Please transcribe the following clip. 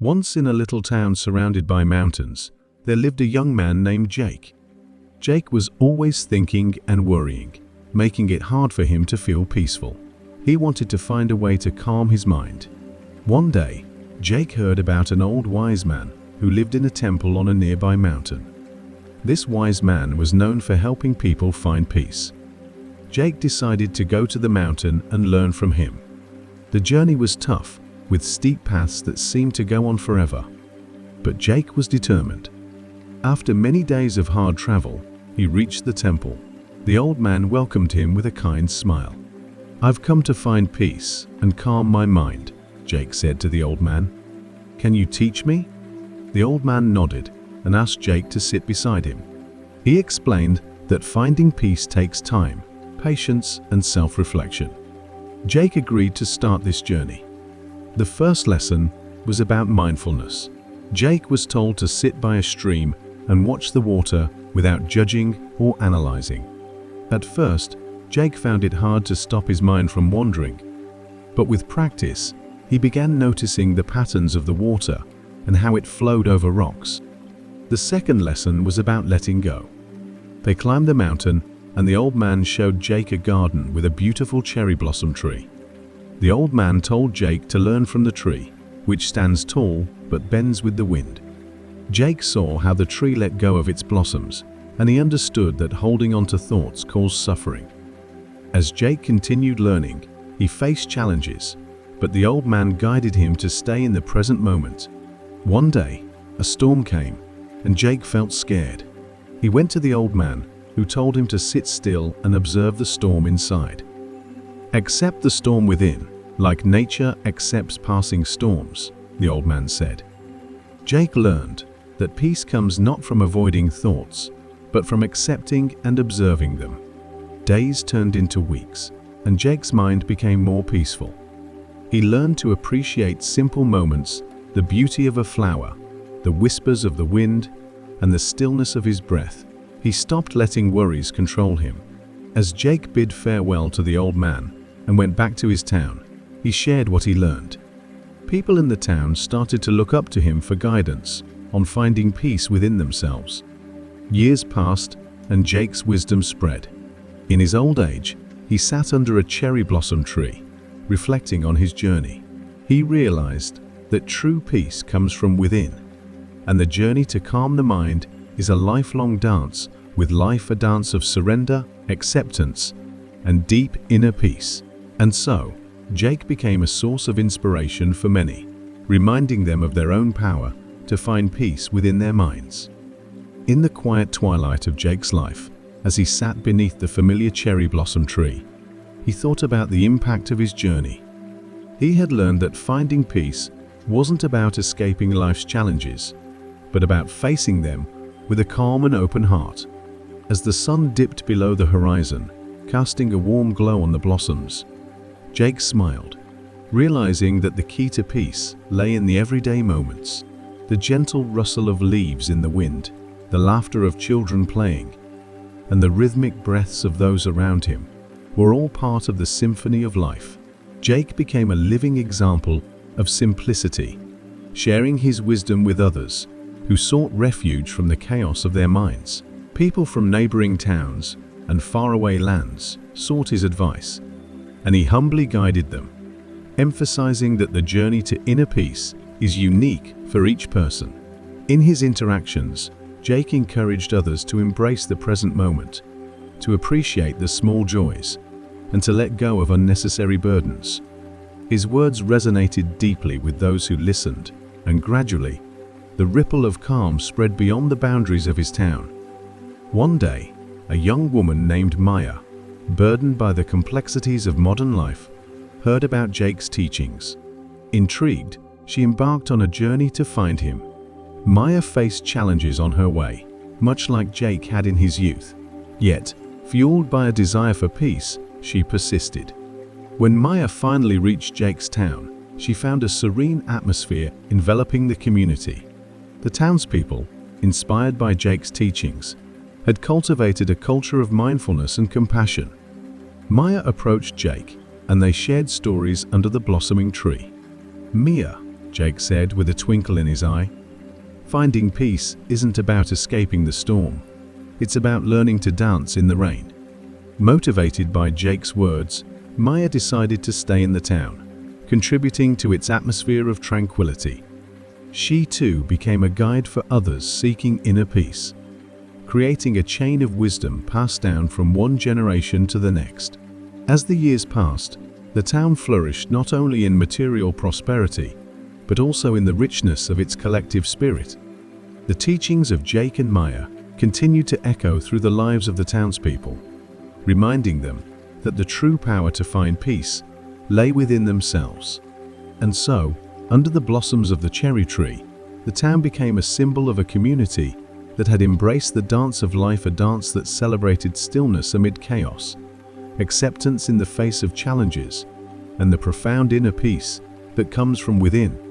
Once in a little town surrounded by mountains, there lived a young man named Jake. Jake was always thinking and worrying, making it hard for him to feel peaceful. He wanted to find a way to calm his mind. One day, Jake heard about an old wise man who lived in a temple on a nearby mountain. This wise man was known for helping people find peace. Jake decided to go to the mountain and learn from him. The journey was tough, with steep paths that seemed to go on forever. But Jake was determined. After many days of hard travel, he reached the temple. The old man welcomed him with a kind smile. "I've come to find peace and calm my mind," Jake said to the old man. "Can you teach me?" The old man nodded and asked Jake to sit beside him. He explained that finding peace takes time, patience, and self-reflection. Jake agreed to start this journey. The first lesson was about mindfulness. Jake was told to sit by a stream and watch the water without judging or analyzing. At first, Jake found it hard to stop his mind from wandering. But with practice, he began noticing the patterns of the water and how it flowed over rocks. The second lesson was about letting go. They climbed the mountain, and the old man showed Jake a garden with a beautiful cherry blossom tree. The old man told Jake to learn from the tree, which stands tall but bends with the wind. Jake saw how the tree let go of its blossoms, and he understood that holding on to thoughts caused suffering. As Jake continued learning, he faced challenges, but the old man guided him to stay in the present moment. One day, a storm came, and Jake felt scared. He went to the old man, who told him to sit still and observe the storm inside. "Accept the storm within, like nature accepts passing storms," the old man said. Jake learned that peace comes not from avoiding thoughts, but from accepting and observing them. Days turned into weeks, and Jake's mind became more peaceful. He learned to appreciate simple moments, the beauty of a flower, the whispers of the wind, and the stillness of his breath. He stopped letting worries control him. As Jake bid farewell to the old man and went back to his town, he shared what he learned. People in the town started to look up to him for guidance on finding peace within themselves. Years passed, and Jake's wisdom spread. In his old age, he sat under a cherry blossom tree, reflecting on his journey. He realized that true peace comes from within, and the journey to calm the mind is a lifelong dance, with life a dance of surrender, acceptance, and deep inner peace. And so, Jake became a source of inspiration for many, reminding them of their own power to find peace within their minds. In the quiet twilight of Jake's life, as he sat beneath the familiar cherry blossom tree, he thought about the impact of his journey. He had learned that finding peace wasn't about escaping life's challenges, but about facing them with a calm and open heart. As the sun dipped below the horizon, casting a warm glow on the blossoms, Jake smiled, realizing that the key to peace lay in the everyday moments. The gentle rustle of leaves in the wind, the laughter of children playing, and the rhythmic breaths of those around him were all part of the symphony of life. Jake became a living example of simplicity, sharing his wisdom with others who sought refuge from the chaos of their minds. People from neighboring towns and faraway lands sought his advice, and he humbly guided them, emphasizing that the journey to inner peace is unique for each person. In his interactions, Jake encouraged others to embrace the present moment, to appreciate the small joys, and to let go of unnecessary burdens. His words resonated deeply with those who listened, and gradually, the ripple of calm spread beyond the boundaries of his town. One day, a young woman named Maya, burdened by the complexities of modern life, heard about Jake's teachings. Intrigued, she embarked on a journey to find him. Maya faced challenges on her way, much like Jake had in his youth. Yet, fueled by a desire for peace, she persisted. When Maya finally reached Jake's town, she found a serene atmosphere enveloping the community. The townspeople, inspired by Jake's teachings, had cultivated a culture of mindfulness and compassion. Maya approached Jake, and they shared stories under the blossoming tree. Mia, Jake said with a twinkle in his eye. Finding peace isn't about escaping the storm. It's about learning to dance in the rain. Motivated by Jake's words, Maya decided to stay in the town, contributing to its atmosphere of tranquility. She too became a guide for others seeking inner peace, creating a chain of wisdom passed down from one generation to the next. As the years passed, the town flourished not only in material prosperity, but also in the richness of its collective spirit. The teachings of Jake and Maya continued to echo through the lives of the townspeople, reminding them that the true power to find peace lay within themselves. And so, under the blossoms of the cherry tree, the town became a symbol of a community that had embraced the dance of life, a dance that celebrated stillness amid chaos, acceptance in the face of challenges, and the profound inner peace that comes from within.